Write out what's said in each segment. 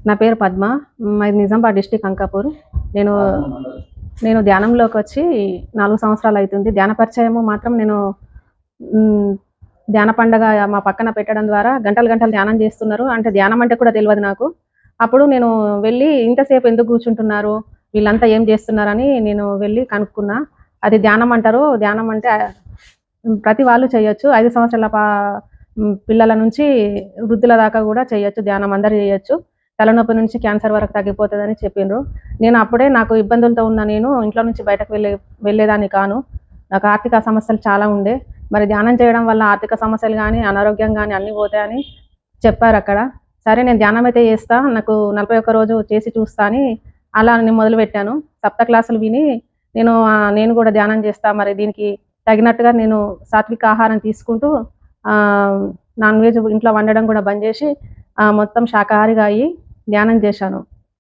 నా పేరు పద్మ. మాది నిజామాబాద్ డిస్ట్రిక్ట్ అంకాపూర్. నేను నేను ధ్యానంలోకి వచ్చి 4 సంవత్సరాలు అవుతుంది. ధ్యాన పరిచయము మాత్రం నేను ధ్యాన పండగ మా పక్కన పెట్టడం ద్వారా గంటలు గంటలు ధ్యానం చేస్తున్నారు. అంటే ధ్యానం అంటే కూడా తెలియదు నాకు. అప్పుడు నేను వెళ్ళి ఇంతసేపు ఎందుకు కూర్చుంటున్నారు, వీళ్ళంతా ఏం చేస్తున్నారని నేను వెళ్ళి కనుక్కున్నా. అది ధ్యానం అంటారు. ధ్యానం అంటే ప్రతి వాళ్ళు చేయొచ్చు. 5 సంవత్సరాల పిల్లల నుంచి వృద్ధుల దాకా కూడా చేయొచ్చు. ధ్యానం అందరూ చేయొచ్చు. తలనొప్పి నుంచి క్యాన్సర్ వరకు తగ్గిపోతుందని చెప్పిండ్రు. నేను అప్పుడే నాకు ఇబ్బందులతో ఉన్న నేను ఇంట్లో నుంచి బయటకు వెళ్ళేదాన్ని కాను. నాకు ఆర్థిక సమస్యలు చాలా ఉండే. మరి ధ్యానం చేయడం వల్ల ఆర్థిక సమస్యలు కానీ అనారోగ్యం కానీ అన్నీ పోతాయని చెప్పారు అక్కడ. సరే నేను ధ్యానం అయితే చేస్తా, నాకు 41 రోజు చేసి చూస్తా అని అలా నేను మొదలుపెట్టాను. సప్త క్లాసులు విని నేను కూడా ధ్యానం చేస్తా, మరి దీనికి తగినట్టుగా నేను సాత్విక ఆహారం తీసుకుంటూ నాన్ వెజ్ ఇంట్లో వండడం కూడా బంద్ చేసి మొత్తం శాకాహారిగా అయ్యి ధ్యానం చేశాను.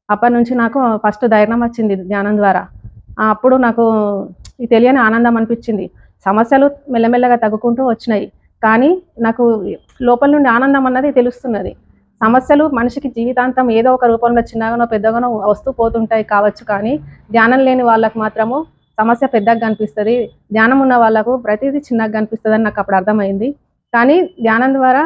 అప్పటి నుంచి నాకు ఫస్ట్ ధైర్యం వచ్చింది ధ్యానం ద్వారా. అప్పుడు నాకు తెలియని ఆనందం అనిపించింది. సమస్యలు మెల్లమెల్లగా తగ్గుకుంటూ వచ్చినాయి, కానీ నాకు లోపల నుండి ఆనందం అన్నది తెలుస్తున్నది. సమస్యలు మనిషికి జీవితాంతం ఏదో ఒక రూపంలో చిన్నగానో పెద్దగానో వస్తూ పోతుంటాయి కావచ్చు, కానీ ధ్యానం లేని వాళ్ళకు మాత్రము సమస్య పెద్దగా కనిపిస్తుంది, ధ్యానం ఉన్న వాళ్ళకు ప్రతిదీ చిన్నగా కనిపిస్తుంది అని నాకు అప్పుడు అర్థమైంది. కానీ ధ్యానం ద్వారా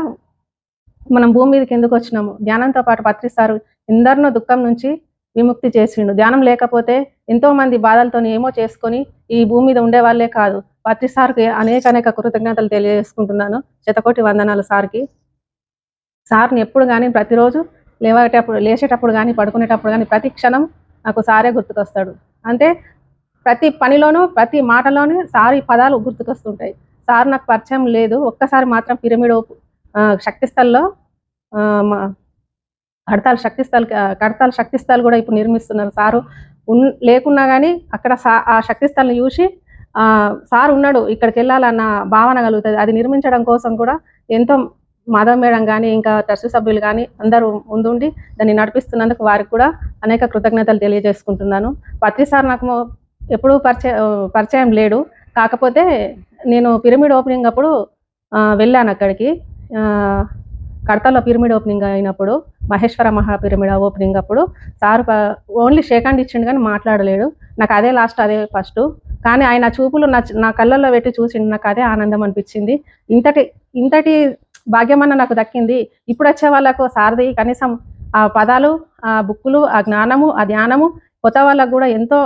మనం భూమి మీదకి ఎందుకు వచ్చినాము, ధ్యానంతో పాటు పత్రిస్తారు ఎందరినో దుఃఖం నుంచి విముక్తి చేసిండు. ధ్యానం లేకపోతే ఎంతో మంది బాధలతో ఏమో చేసుకొని ఈ భూమి మీద ఉండే వాళ్ళే కాదు. పత్రిసార్కి అనేక కృతజ్ఞతలు తెలియజేసుకుంటున్నాను. శతకోటి వందనాలు సార్కి. సార్ని ఎప్పుడు కానీ ప్రతిరోజు లేచేటప్పుడు కానీ పడుకునేటప్పుడు కానీ ప్రతి క్షణం నాకు సారే గుర్తుకొస్తాడు. అంటే ప్రతి పనిలోనూ ప్రతి మాటలోనూ సార్ ఈ పదాలు గుర్తుకొస్తుంటాయి. సార్ నాకు పరిచయం లేదు. ఒక్కసారి మాత్రం పిరమిడ్ శక్తిస్థల్లో కడతాల్ శక్తిస్థల్ కూడా ఇప్పుడు నిర్మిస్తున్నారు. సారు లేకున్నా కానీ అక్కడ ఆ శక్తిస్థల్ని చూసి సార్ ఉన్నాడు, ఇక్కడికి వెళ్ళాలన్న భావన కలుగుతుంది. అది నిర్మించడం కోసం కూడా ఎంతో మాధవ్ మేడం కానీ ఇంకా ట్రస్ట్ సభ్యులు కానీ అందరూ ముందుండి దాన్ని నడిపిస్తున్నందుకు వారికి కూడా అనేక కృతజ్ఞతలు తెలియజేసుకుంటున్నాను. పత్రి సార్ నాకు ఎప్పుడూ పరిచయం లేడు. కాకపోతే నేను పిరమిడ్ ఓపెనింగ్ అప్పుడు వెళ్ళాను అక్కడికి. కడతాలో పిరమిడ్ ఓపెనింగ్ అయినప్పుడు, మహేశ్వర మహా పిరమిడ్ ఓపెనింగ్ అప్పుడు సార్ ఓన్లీ షేక్ హ్యాండ్ ఇచ్చిండు కానీ మాట్లాడలేడు. నాకు అదే లాస్ట్, అదే ఫస్ట్. కానీ ఆయన చూపులు నా కళ్ళల్లో పెట్టి చూసిండు. నాకు అదే ఆనందం అనిపించింది. ఇంతటి భాగ్యమన్న నాకు దక్కింది. ఇప్పుడు వచ్చే వాళ్ళకు సారథి కనీసం ఆ పదాలు, ఆ బుక్కులు, ఆ జ్ఞానము, ఆ ధ్యానము కొత్త వాళ్ళకు కూడా ఎంతో,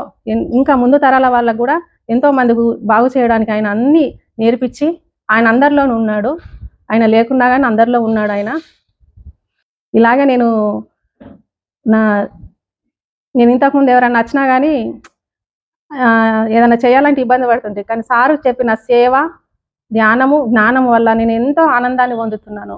ఇంకా ముందు తరాల వాళ్ళకు కూడా ఎంతో మంది బాగు చేయడానికి ఆయన అన్నీ నేర్పించి ఆయన అందరిలోనూ ఉన్నాడు. ఆయన లేకున్నా కానీ అందరిలో ఉన్నాడు ఆయన. ఇలాగే నేను ఇంతకుముందు ఎవరైనా వచ్చినా కానీ ఏదైనా చేయాలంటే ఇబ్బంది పడుతుంటే, కానీ సారు చెప్పిన సేవ, ధ్యానము, జ్ఞానము వల్ల నేను ఎంతో ఆనందాన్ని పొందుతున్నాను.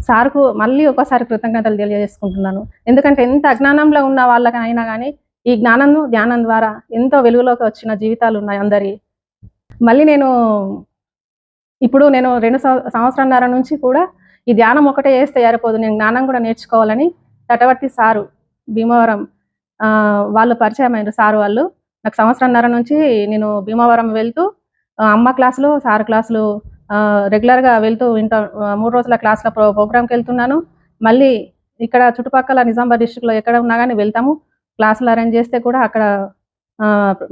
సార్కు మళ్ళీ ఒకసారి కృతజ్ఞతలు తెలియజేసుకుంటున్నాను. ఎందుకంటే ఎంత అజ్ఞానంలో ఉన్న వాళ్ళకైనా కానీ ఈ ధ్యానం ద్వారా ఎంతో వెలుగులోకి వచ్చిన జీవితాలు ఉన్నాయి అందరి. మళ్ళీ ఇప్పుడు నేను 2 సంవత్సరాలన్నర నుంచి కూడా ఈ ధ్యానం ఒకటే చేస్తే సరిపోదు, నేను జ్ఞానం కూడా నేర్చుకోవాలని తటవర్తి సారు భీమవరం వాళ్ళు పరిచయం అయినారు. సారు వాళ్ళు నాకు సంవత్సరంన్నర నుంచి నేను భీమవరం వెళ్తూ అమ్మ క్లాసులు, సార్ క్లాసులు రెగ్యులర్గా వెళ్తూ 3 రోజుల క్లాసుల ప్రోగ్రామ్కి వెళ్తున్నాను. మళ్ళీ ఇక్కడ చుట్టుపక్కల నిజామాబాద్ డిస్ట్రిక్ట్లో ఎక్కడ ఉన్నా కానీ వెళ్తాము. క్లాసులు అరేంజ్ చేస్తే కూడా అక్కడ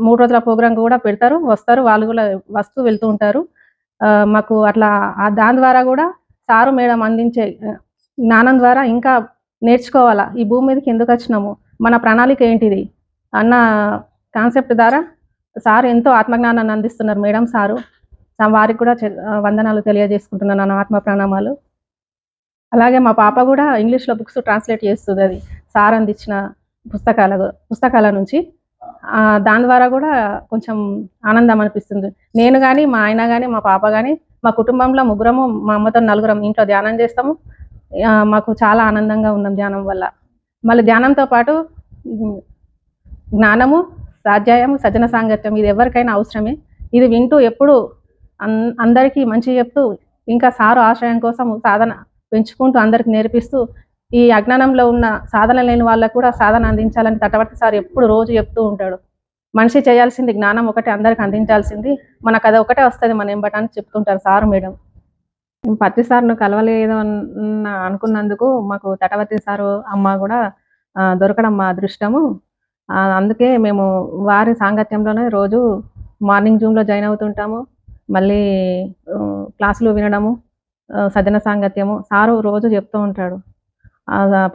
3 రోజుల ప్రోగ్రాం కూడా పెడతారు, వస్తారు, వాళ్ళు కూడా వస్తూ వెళ్తూ ఉంటారు. మాకు అట్లా దాని ద్వారా కూడా సారు మేడం అందించే జ్ఞానం ద్వారా ఇంకా నేర్చుకోవాలా, ఈ భూమి మీదకి ఎందుకు వచ్చినాము, మన ప్రణాళిక ఏంటిది అన్న కాన్సెప్ట్ ద్వారా సార్ ఎంతో ఆత్మజ్ఞానాన్ని అందిస్తున్నారు. మేడం సారు వారికి కూడా వందనాలు తెలియజేసుకుంటున్నాను, నా ఆత్మ ప్రణామాలు. అలాగే మా పాప కూడా ఇంగ్లీష్లో బుక్స్ ట్రాన్స్లేట్ చేస్తుంది, అది సార్ అందించిన పుస్తకాల నుంచి. దాని ద్వారా కూడా కొంచెం ఆనందం అనిపిస్తుంది. నేను కానీ, మా ఆయన కానీ, మా పాప కానీ, మా కుటుంబంలో ముగ్గురము, మా అమ్మతో 4 ఇంట్లో ధ్యానం చేస్తాము. మాకు చాలా ఆనందంగా ఉన్నాం ధ్యానం వల్ల. మళ్ళీ ధ్యానంతో పాటు జ్ఞానము, స్వాధ్యాయము, సజ్జన సాంగత్యం ఇది ఎవరికైనా అవసరమే. ఇది వింటూ ఎప్పుడు అందరికీ మంచి చెప్తూ ఇంకా సారు ఆశ్రయం కోసం సాధన పెంచుకుంటూ అందరికి నేర్పిస్తూ ఈ అజ్ఞానంలో ఉన్న సాధన లేని వాళ్ళకు కూడా సాధన అందించాలని తటవర్తి సార్ ఎప్పుడు రోజు చెప్తూ ఉంటాడు. మనిషి చేయాల్సింది జ్ఞానం ఒకటే అందరికి అందించాల్సింది, మనకు అది ఒకటే వస్తుంది మన ఎంబట అని చెప్తుంటారు సారు మేడం. పత్రి సార్‌ను కలవలేదు అనుకున్నందుకు మాకు తటవర్తి సారు, అమ్మ గూడా దొరకడం మా అదృష్టము. అందుకే మేము వారి సాంగత్యంలోనే రోజు మార్నింగ్ జూమ్‌లో జాయిన్ అవుతుంటాము. మళ్ళీ క్లాసులు వినడము, సజ్జన సాంగత్యము. సారు రోజు చెప్తూ ఉంటాడు.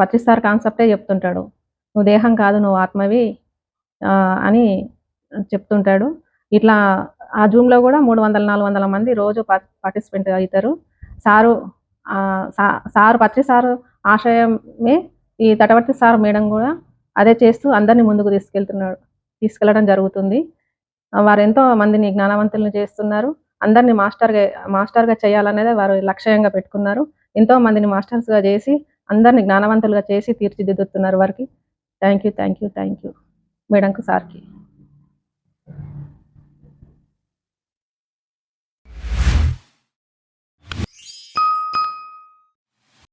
పత్రి సార్ కాన్సెప్టే చెప్తుంటాడు. "నువ్వు దేహం కాదు, నువ్వు ఆత్మవి" అని చెప్తుంటాడు. ఇట్లా ఆ జూమ్‌లో గూడా 300, 400 మంది రోజు పార్టిసిపెంట్ అయితారు. సారు ఆహ్, సా సారు పత్రి సారు ఆశయమే ఈ తటవర్తి సార్ మేడం గూడా అదే చేస్తూ అందరిని ముందుకు తీసుకెళ్లడం జరుగుతుంది. వారెంతో మందిని జ్ఞానవంతుల్ని చేస్తున్నారు. అందరిని మాస్టర్‌గా చేయాలనేదే వారు లక్ష్యంగా పెట్టుకున్నారు. ఎంతో మందిని మాస్టర్స్‌గా జేసి, అందరిని జ్ఞానవంతులుగా చేసి తీర్చిదిద్దుతున్నారు వారికి. Thank you. Thank you. Thank you. మేడంకు, సార్‌కి.